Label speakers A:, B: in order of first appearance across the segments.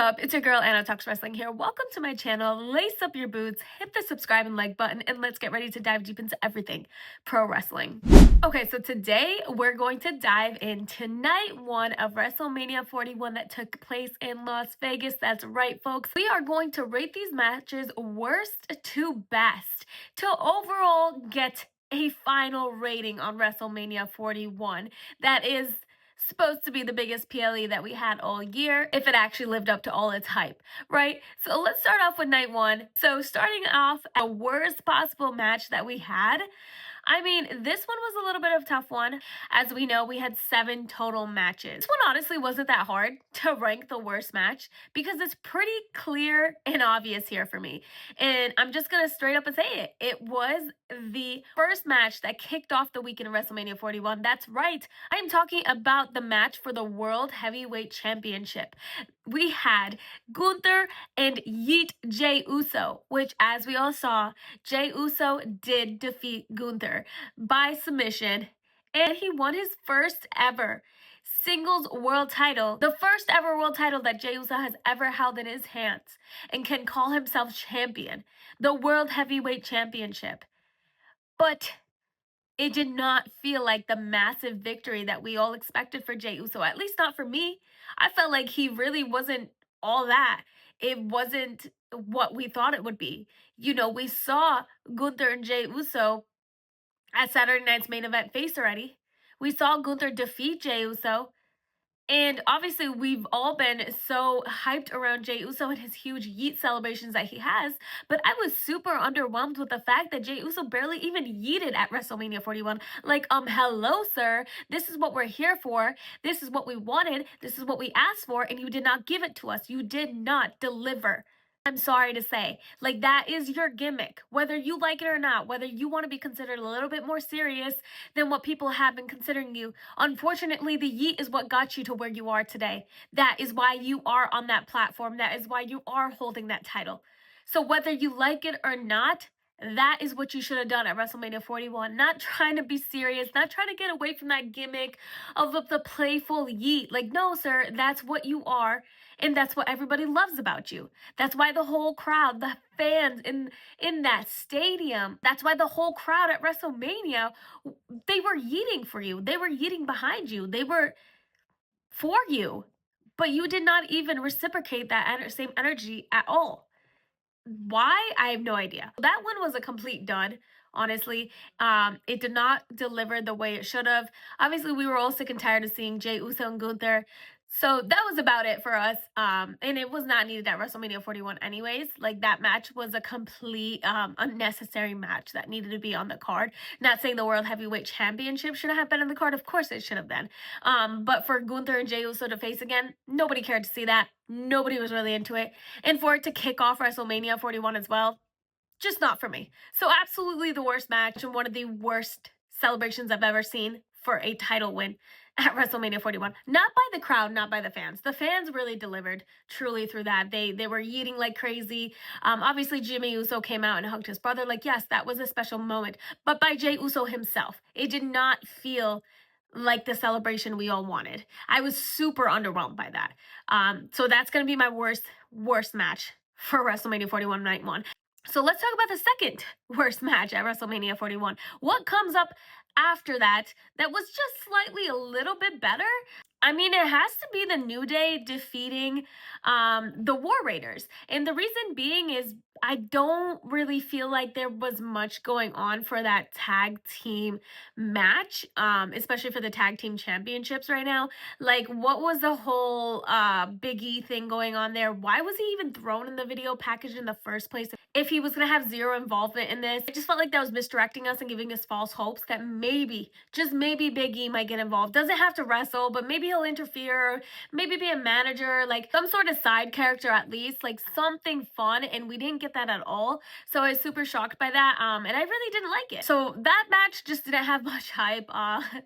A: up? It's your girl Anna Talks Wrestling here. Welcome to my channel. Lace up your boots, hit the subscribe and like button, and let's get ready to dive deep into everything pro wrestling. Okay, so today we're going to dive into night one of WrestleMania 41 that took place in Las Vegas. That's right, folks. We are going to rate these matches worst to best to overall get a final rating on WrestleMania 41 that is supposed to be the biggest PLE that we had all year, if it actually lived up to all its hype, right? So let's start off with night one. So starting off, a worst possible match that we had. I mean, this one was a little bit of a tough one. As we know, we had 7 total matches. This one honestly wasn't that hard to rank the worst match because it's pretty clear and obvious here for me. And I'm just going to straight up and say it. It was the first match that kicked off the weekend of WrestleMania 41. That's right. I'm talking about the match for the World Heavyweight Championship. We had Gunther and YEET Jey Uso, which, as we all saw, Jey Uso did defeat Gunther by submission, and he won his first ever singles world title, the first ever world title that Jey Uso has ever held in his hands, and can call himself champion, the World Heavyweight Championship. But it did not feel like the massive victory that we all expected for Jey Uso, at least not for me. I felt like he really wasn't all that. It wasn't what we thought it would be. You know, we saw Gunther and Jey Uso at Saturday night's main event face already. We saw Gunther defeat Jey Uso. And obviously, we've all been so hyped around Jey Uso and his huge yeet celebrations that he has. But I was super underwhelmed with the fact that Jey Uso barely even yeeted at WrestleMania 41. Like, hello, sir. This is what we're here for. This is what we wanted. This is what we asked for. And you did not give it to us. You did not deliver. I'm sorry to say, like, that is your gimmick, whether you like it or not, whether you want to be considered a little bit more serious than what people have been considering you. Unfortunately, the yeet is what got you to where you are today. That is why you are on that platform. That is why you are holding that title. So whether you like it or not, that is what you should have done at WrestleMania 41. Not trying to be serious, not trying to get away from that gimmick of the playful yeet. Like, no, sir, that's what you are. And that's what everybody loves about you. That's why the whole crowd, the fans in that stadium, that's why the whole crowd at WrestleMania, they were yeeting for you. They were yeeting behind you. They were for you. But you did not even reciprocate that same energy at all. Why? I have no idea. That one was a complete dud, honestly. It did not deliver the way it should have. Obviously, we were all sick and tired of seeing Jey Uso and Gunther. So that was about it for us. And it was not needed at WrestleMania 41 anyways. Like, that match was a complete unnecessary match that needed to be on the card. Not saying the World Heavyweight Championship shouldn't have been on the card. Of course it should have been. But for Gunther and Jey Uso to face again, nobody cared to see that. Nobody was really into it. And for it to kick off WrestleMania 41 as well, just not for me. So absolutely the worst match and one of the worst celebrations I've ever seen for a title win at WrestleMania 41. Not by the crowd, not by the fans. The fans really delivered truly through that. They were yeeting like crazy. Obviously, Jimmy Uso came out and hugged his brother. Like, yes, that was a special moment. But by Jey Uso himself, it did not feel like the celebration we all wanted. I was super underwhelmed by that. So that's going to be my worst match for WrestleMania 41 night one. So let's talk about the second worst match at WrestleMania 41. What comes up after that was just slightly a little bit better? I mean, it has to be the New Day defeating the War Raiders. And the reason being is I don't really feel like there was much going on for that tag team match, especially for the tag team championships right now. Like, what was the whole Big E thing going on there? Why was he even thrown in the video package in the first place? If he was going to have zero involvement in this, I just felt like that was misdirecting us and giving us false hopes that maybe, just maybe Big E might get involved. Doesn't have to wrestle, but maybe he'll interfere, maybe be a manager, like some sort of side character at least, like something fun, and we didn't get that at all. So I was super shocked by that, and I really didn't like it. So that match just didn't have much hype.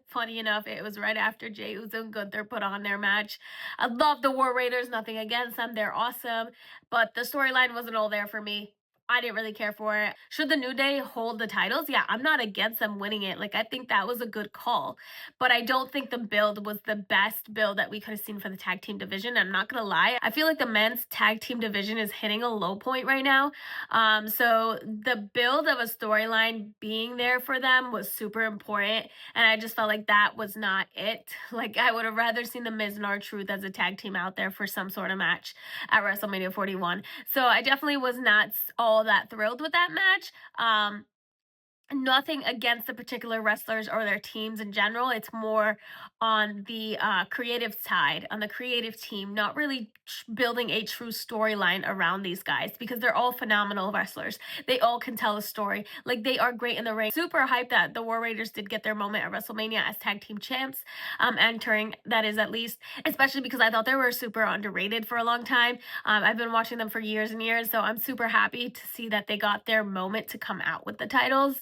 A: Funny enough, it was right after Jey Uso and Gunther put on their match. I love the War Raiders, nothing against them, they're awesome, but the storyline wasn't all there for me. I didn't really care for it. Should the New Day hold the titles? Yeah, I'm not against them winning it. Like, I think that was a good call. But I don't think the build was the best build that we could have seen for the tag team division. I'm not going to lie. I feel like the men's tag team division is hitting a low point right now. So the build of a storyline being there for them was super important. And I just felt like that was not it. Like, I would have rather seen the Miz and R-Truth as a tag team out there for some sort of match at WrestleMania 41. So I definitely was not all that thrilled with that match. Nothing against the particular wrestlers or their teams in general. It's more on the creative side, on the creative team, not really building a true storyline around these guys, because they're all phenomenal wrestlers. They all can tell a story. Like, they are great in the ring. Super hyped that the War Raiders did get their moment at WrestleMania as tag team champs, entering, that is, at least, especially because I thought they were super underrated for a long time. I've been watching them for years and years, so I'm super happy to see that they got their moment to come out with the titles.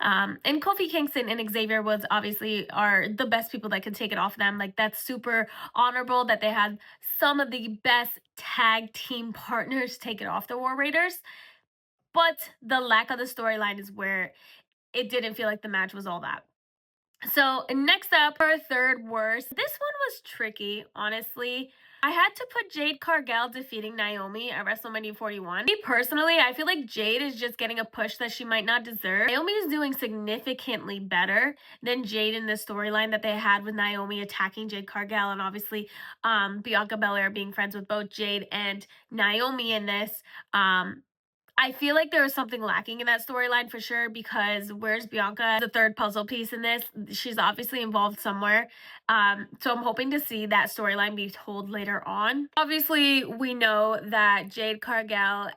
A: And Kofi Kingston and Xaiver was obviously are the best people that could take it off them. Like, that's super honorable that they had some of the best tag team partners take it off the War Raiders. But the lack of the storyline is where it didn't feel like the match was all that. So next up, our third worst. This one was tricky, honestly. I had to put Jade Cargill defeating Naomi at WrestleMania 41. Me personally, I feel like Jade is just getting a push that she might not deserve. Naomi is doing significantly better than Jade in the storyline that they had with Naomi attacking Jade Cargill, and obviously Bianca Belair being friends with both Jade and Naomi in this. I feel like there was something lacking in that storyline for sure, because where's Bianca, the third puzzle piece in this? She's obviously involved somewhere. So I'm hoping to see that storyline be told later on. Obviously, we know that Jade Cargill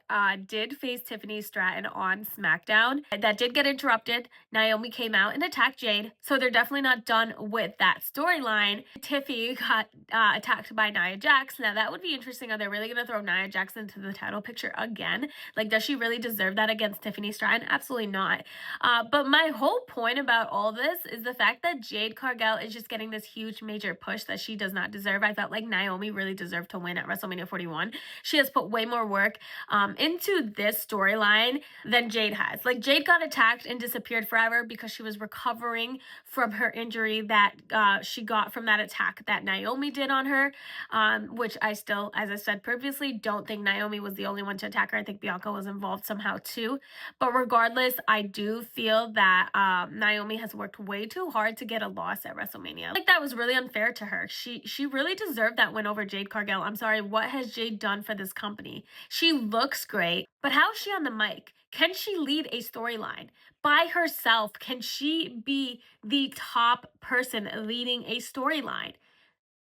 A: did face Tiffany Stratton on SmackDown. That did get interrupted. Naomi came out and attacked Jade. So they're definitely not done with that storyline. Tiffy got attacked by Nia Jax. Now, that would be interesting. Are they really going to throw Nia Jax into the title picture again? Like, does she really deserve that against Tiffany Stratton? Absolutely not. But my whole point about all this is the fact that Jade Cargill is just getting this huge major push that she does not deserve. I felt like Naomi really deserved to win at WrestleMania 41. She has put way more work into this storyline than Jade has. Like, Jade got attacked and disappeared forever because she was recovering from her injury that she got from that attack that Naomi did on her, which I still, as I said previously, don't think Naomi was the only one to attack her. I think Bianca was involved somehow too. But regardless, I do feel that Naomi has worked way too hard to get a loss at WrestleMania. Like, that was really unfair to her. She really deserved that win over Jade Cargill. I'm sorry, what has Jade done for this company? She looks great, but how is she on the mic? Can she lead a storyline by herself? Can she be the top person leading a storyline?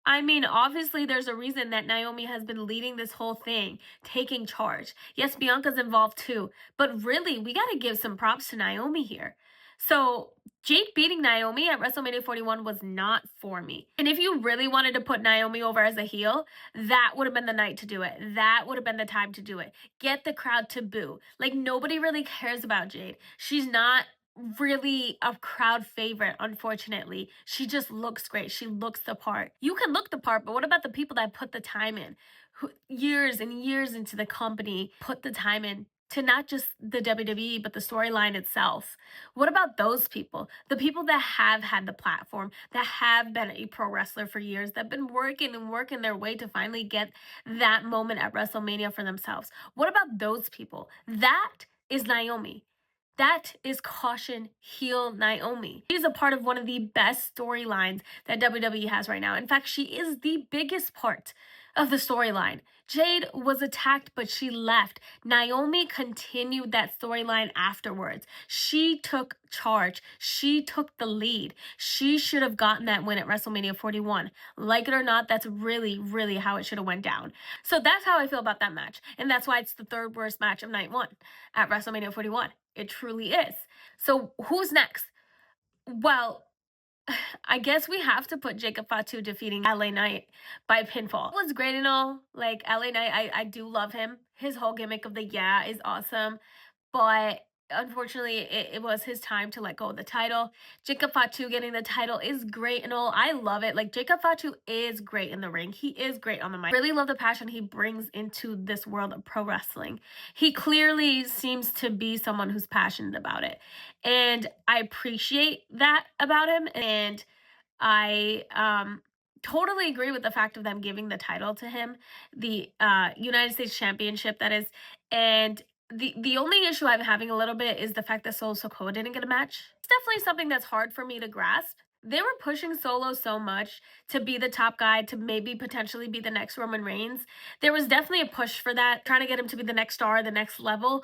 A: I mean, obviously, there's a reason that Naomi has been leading this whole thing, taking charge. Yes, Bianca's involved too, but really, we got to give some props to Naomi here. So, Jade beating Naomi at WrestleMania 41 was not for me. And if you really wanted to put Naomi over as a heel, that would have been the night to do it. That would have been the time to do it. Get the crowd to boo. Like, nobody really cares about Jade. She's not really a crowd favorite, unfortunately. She just looks great. She looks the part. You can look the part, but what about the people that put the time in? Who years and years into the company put the time in to not just the WWE, but the storyline itself. What about those people? The people that have had the platform, that have been a pro wrestler for years, that have been working and working their way to finally get that moment at WrestleMania for themselves. What about those people? That is Naomi. That is Caution Heel Naomi. She's a part of one of the best storylines that WWE has right now. In fact, she is the biggest part of the storyline. Jade was attacked, but she left. Naomi continued that storyline afterwards. She took charge. She took the lead. She should have gotten that win at WrestleMania 41. Like it or not, that's really, really how it should have went down. So that's how I feel about that match. And that's why it's the third worst match of night one at WrestleMania 41. It truly is. So who's next? Well, I guess we have to put Jacob Fatu defeating LA Knight by pinfall. It was great and all. Like, LA Knight, I do love him. His whole gimmick of the yeah is awesome. But unfortunately, it was his time to let go of the title. Jacob Fatu getting the title is great and all. I love it. Like, Jacob Fatu is great in the ring. He is great on the mic. I really love the passion he brings into this world of pro wrestling. He clearly seems to be someone who's passionate about it. And I appreciate that about him. And I totally agree with the fact of them giving the title to him, the United States Championship, that is. And the only issue I'm having a little bit is the fact that Solo Sikoa didn't get a match. It's definitely something that's hard for me to grasp. They were pushing Solo so much to be the top guy, to maybe potentially be the next Roman Reigns. There was definitely a push for that, trying to get him to be the next star, the next level.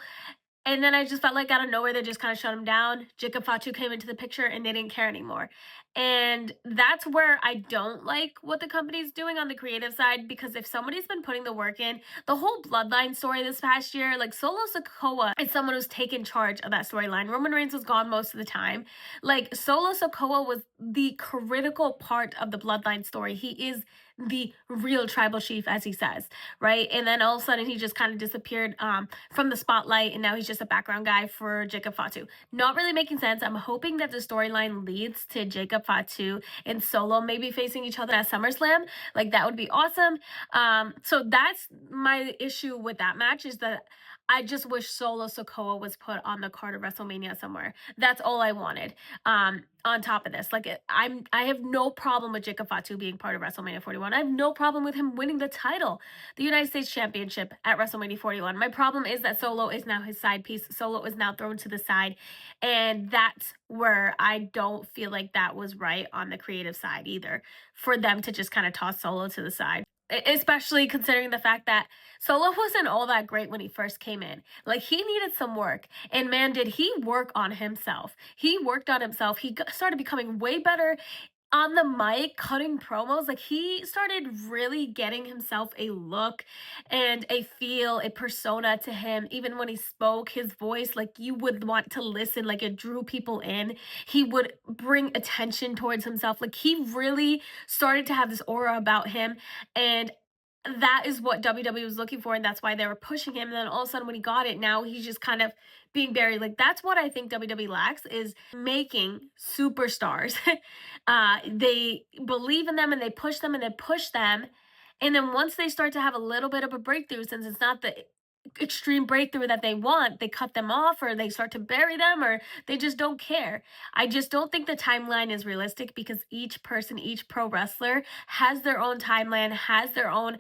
A: And then I just felt like out of nowhere, they just kind of shut him down. Jacob Fatu came into the picture and they didn't care anymore. And that's where I don't like what the company's doing on the creative side, because if somebody's been putting the work in, the whole Bloodline story this past year, like Solo Sikoa is someone who's taken charge of that storyline. Roman Reigns was gone most of the time. Like, Solo Sikoa was the critical part of the Bloodline story. He is the real tribal chief, as he says, right? And then all of a sudden he just kind of disappeared from the spotlight, and now he's just a background guy for Jacob Fatu. Not really making sense. I'm hoping that the storyline leads to Jacob Fatu and Solo maybe facing each other at SummerSlam. Like, that would be awesome. So that's my issue with that match, is that I just wish Solo Sikoa was put on the card of WrestleMania somewhere. That's all I wanted. On top of this, like, I have no problem with Jacob Fatu being part of WrestleMania 41. I have no problem with him winning the title, the United States Championship, at WrestleMania 41. My problem is that Solo is now his side piece. Solo is now thrown to the side, and that's where I don't feel like that was right on the creative side either, for them to just kind of toss Solo to the side. Especially considering the fact that Solo wasn't all that great when he first came in. Like, he needed some work. And man, did he work on himself. He worked on himself. He started becoming way better on the mic, cutting promos. Like, he started really getting himself a look and a feel, a persona to him. Even when he spoke, his voice, like, you would want to listen. Like, it drew people in. He would bring attention towards himself. Like, he really started to have this aura about him. And that is what WWE was looking for, and that's why they were pushing him. And then all of a sudden, when he got it, now he's just kind of being buried. Like, that's what I think WWE lacks, is making superstars. They believe in them and they push them and they push them. And then once they start to have a little bit of a breakthrough, since it's not the extreme breakthrough that they want, they cut them off, or they start to bury them, or they just don't care. I just don't think the timeline is realistic, because each person, each pro wrestler has their own timeline, has their own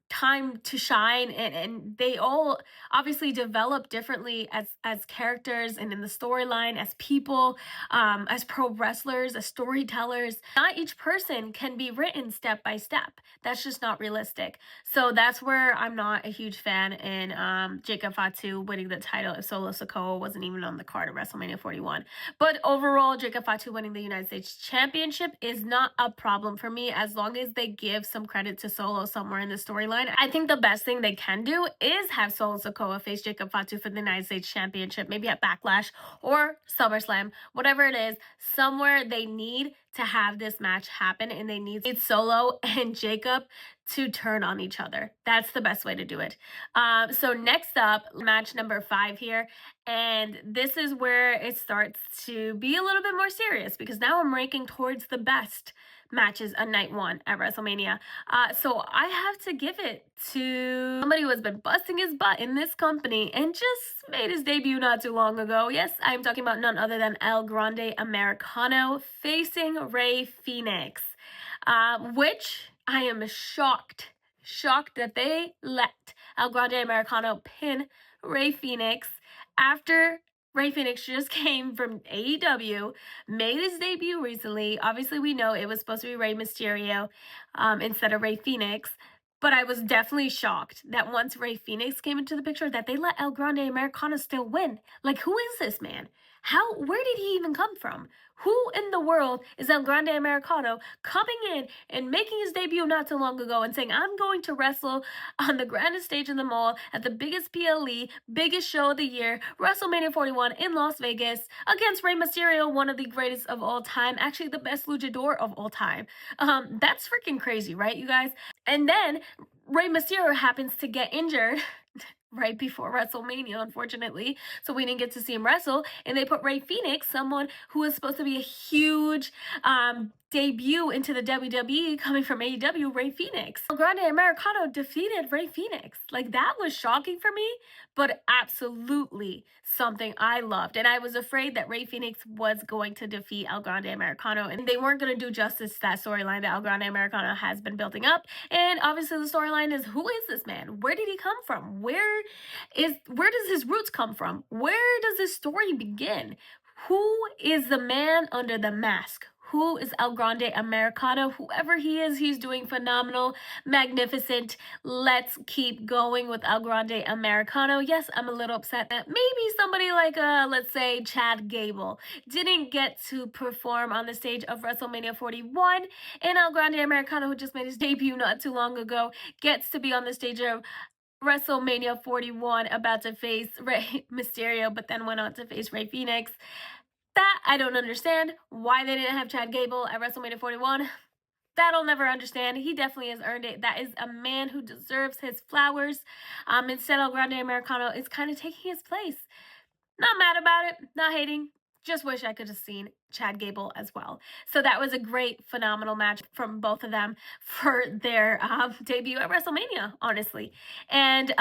A: time to shine, and they all obviously develop differently as characters and in the storyline, as people, as pro wrestlers, as storytellers. Not each person can be written step by step. That's just not realistic. So that's where I'm not a huge fan in Jacob Fatu winning the title if Solo Sikoa wasn't even on the card of WrestleMania 41. But overall, Jacob Fatu winning the United States Championship is not a problem for me, as long as they give some credit to Solo somewhere in the storyline. I think the best thing they can do is have Solo Sikoa face Jacob Fatu for the United States Championship, maybe at Backlash or SummerSlam, whatever it is. Somewhere they need to have this match happen, and they need Solo and Jacob to turn on each other. That's the best way to do it. So next up, match number 5 here. And this is where it starts to be a little bit more serious, because now I'm ranking towards the best matches on night 1 at WrestleMania. So I have to give it to somebody who has been busting his butt in this company and just made his debut not too long ago. Yes, I'm talking about none other than El Grande Americano facing Rey Fenix, which I am shocked that they let El Grande Americano pin Rey Fenix after Rey Fenix just came from AEW, made his debut recently. Obviously, we know it was supposed to be Rey Mysterio instead of Rey Fenix. But I was definitely shocked that once Rey Fenix came into the picture, that they let El Grande Americano still win. Like, who is this man? Where did he even come from? Who in the world is El Grande Americano coming in and making his debut not too long ago and saying, I'm going to wrestle on the grandest stage in the mall at the biggest PLE, biggest show of the year, WrestleMania 41 in Las Vegas, against Rey Mysterio, one of the greatest of all time, actually the best luchador of all time. That's freaking crazy, right, you guys? And then Rey Mysterio happens to get injured right before WrestleMania, unfortunately. So we didn't get to see him wrestle. And they put Rey Fenix, someone who was supposed to be a huge debut into the WWE coming from AEW, Rey Fenix. Grande Americano defeated Rey Fenix. Like, that was shocking for me, but absolutely something I loved. And I was afraid that Rey Fenix was going to defeat El Grande Americano, and they weren't going to do justice to that storyline that El Grande Americano has been building up. And obviously the storyline is, who is this man? Where did he come from? Where does his roots come from? Where does this story begin? Who is the man under the mask? Who is El Grande Americano? Whoever he is, he's doing phenomenal, magnificent. Let's keep going with El Grande Americano. Yes, I'm a little upset that maybe somebody like, let's say, Chad Gable didn't get to perform on the stage of WrestleMania 41. And El Grande Americano, who just made his debut not too long ago, gets to be on the stage of WrestleMania 41, about to face Rey Mysterio, but then went on to face Rey Fenix. That I don't understand. Why they didn't have Chad Gable at WrestleMania 41, that I'll never understand. He definitely has earned it. That is a man who deserves his flowers. Instead, El Grande Americano is kind of taking his place. Not mad about it, not hating. Just wish I could have seen Chad Gable as well. So that was a great, phenomenal match from both of them for their debut at WrestleMania, honestly. And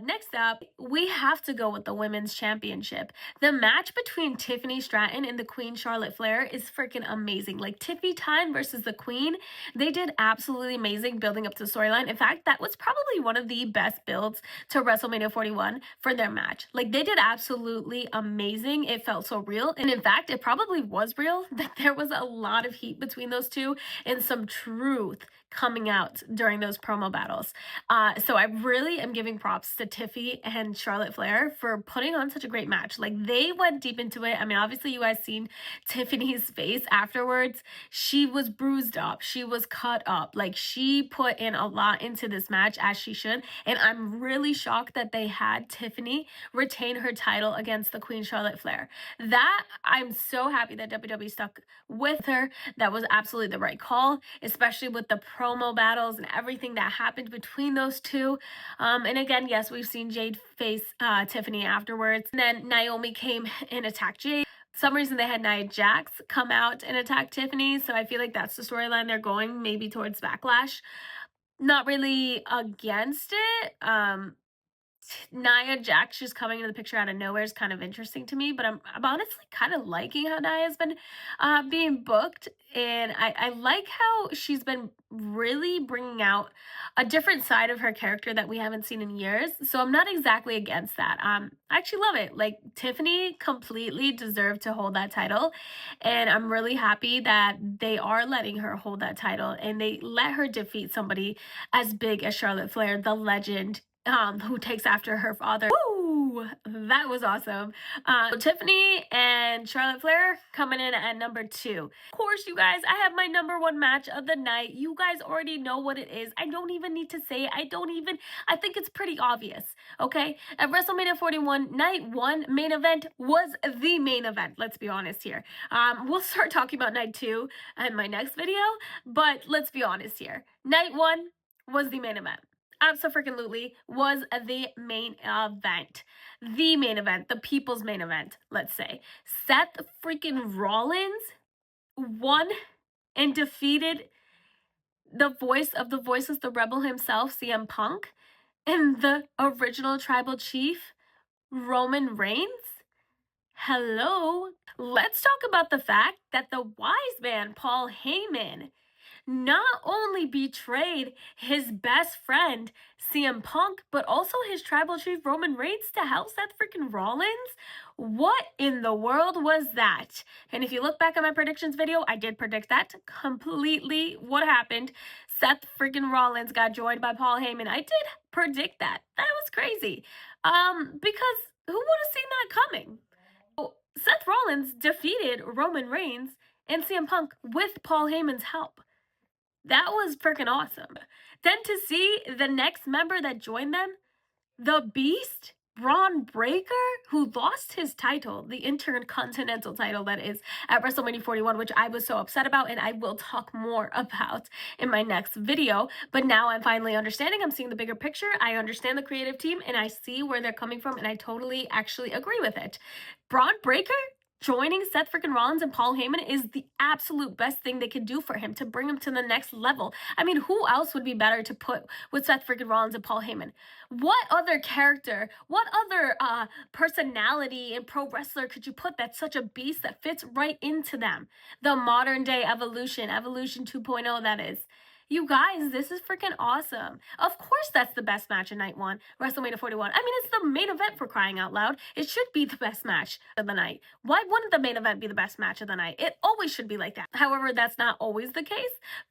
A: next up, we have to go with the Women's Championship. The match between Tiffany Stratton and the Queen Charlotte Flair is freaking amazing. Like, Tiffy Time versus the Queen, they did absolutely amazing building up to the storyline. In fact, that was probably one of the best builds to WrestleMania 41 for their match. Like, they did absolutely amazing. It felt so real. And in fact, it probably was real that there was a lot of heat between those two and some truth coming out during those promo battles. So I really am giving props to Tiffy and Charlotte Flair for putting on such a great match. Like, they went deep into it. I mean, obviously you guys seen Tiffany's face afterwards. She was bruised up. She was cut up. Like, she put in a lot into this match, as she should. And I'm really shocked that they had Tiffany retain her title against the Queen Charlotte Flair. That, I'm so happy that WWE stuck with her. That was absolutely the right call, especially with the promo battles and everything that happened between those two. And again, yes, we've seen Jade face Tiffany afterwards. And then Naomi came and attacked Jade. For some reason they had Nia Jax come out and attack Tiffany, so I feel like that's the storyline they're going, maybe towards Backlash. Not really against it. Nia Jax just coming into the picture out of nowhere is kind of interesting to me, but I'm honestly kind of liking how Nia's been being booked, and I like how she's been really bringing out a different side of her character that we haven't seen in years, so I'm not exactly against that. I actually love it. Like, Tiffany completely deserved to hold that title, and I'm really happy that they are letting her hold that title, and they let her defeat somebody as big as Charlotte Flair, the legend, who takes after her father. Woo! That was awesome. So Tiffany and Charlotte Flair coming in at number 2. Of course, you guys, I have my number 1 match of the night. You guys already know what it is. I don't even need to say it. I think it's pretty obvious, okay? At WrestleMania 41, night 1 main event was the main event. Let's be honest here. We'll start talking about night 2 in my next video, but let's be honest here. Night 1 was the main event. Absolutely was the main event. The main event, the people's main event, let's say. Seth freaking Rollins won and defeated the voice of the voiceless, the rebel himself, CM Punk, and the original tribal chief, Roman Reigns. Hello. Let's talk about the fact that the Wiseman Paul Heyman not only betrayed his best friend, CM Punk, but also his tribal chief, Roman Reigns, to help Seth freaking Rollins? What in the world was that? And if you look back at my predictions video, I did predict that completely what happened. Seth freaking Rollins got joined by Paul Heyman. I did predict that. That was crazy. Because who would have seen that coming? Seth Rollins defeated Roman Reigns and CM Punk with Paul Heyman's help. That was freaking awesome. Then to see the next member that joined them, the Beast, Bron Breakker, who lost his title, the Intercontinental title that is, at WrestleMania 41, which I was so upset about, and I will talk more about in my next video. But now I'm finally understanding. I'm seeing the bigger picture. I understand the creative team, and I see where they're coming from, and I totally actually agree with it. Bron Breakker joining Seth freaking Rollins and Paul Heyman is the absolute best thing they could do for him to bring him to the next level. I mean, who else would be better to put with Seth freaking Rollins and Paul Heyman? What other character, what other personality and pro wrestler could you put that's such a beast that fits right into them? The modern day Evolution 2.0, that is. You guys, this is freaking awesome. Of course that's the best match of night one, WrestleMania 41. I mean, it's the main event, for crying out loud. It should be the best match of the night. Why wouldn't the main event be the best match of the night? It always should be like that. However, that's not always the case.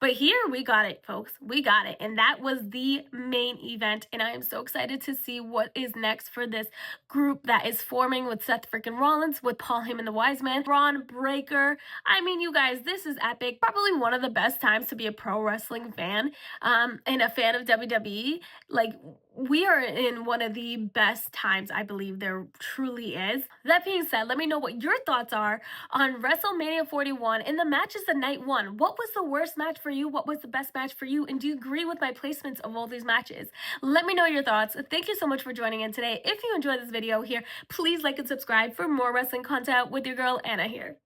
A: But here we got it, folks. We got it. And that was the main event. And I am so excited to see what is next for this group that is forming with Seth freaking Rollins, with Paul Heyman the Wiseman, Bron Breakker. I mean, you guys, this is epic. Probably one of the best times to be a pro wrestling fan and a fan of WWE. Like, we are in one of the best times, I believe there truly is. That being said, let me know what your thoughts are on WrestleMania 41 and the matches of night one. What was the worst match for you? What was the best match for you? And do you agree with my placements of all these matches? Let me know your thoughts. Thank you so much for joining in today. If you enjoyed this video here, please like and subscribe for more wrestling content with your girl Anna here.